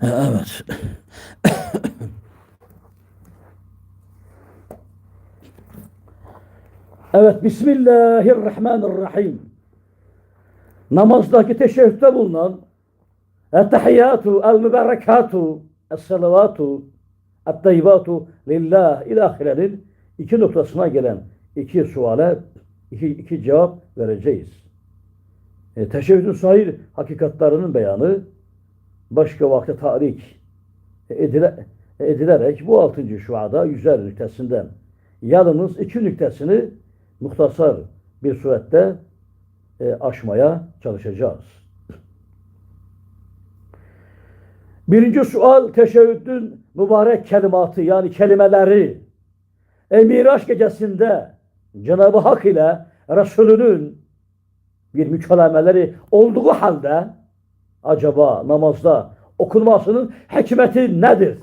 Evet. Evet. Bismillahirrahmanirrahim. Namazdaki teşehhütte bulunan ettehiyyatu, el-mübarekatu, es-salavatu, et-tayyibatu lillah ilahirenin iki noktasına gelen iki suale iki cevap vereceğiz. Teşehhüdün sahih hakikatlarının beyanı başka vakte tahrik edilerek bu 6. şuada 100'er nüktesinden yalnız 2 nüktesini muhtasar bir surette aşmaya çalışacağız. Birinci sual teşehhüdün mübarek kelimatı yani kelimeleri. Miraç gecesinde Cenab-ı Hak ile Resulünün bir mükalemeleri olduğu halde acaba namazda okunmasının hikmeti nedir?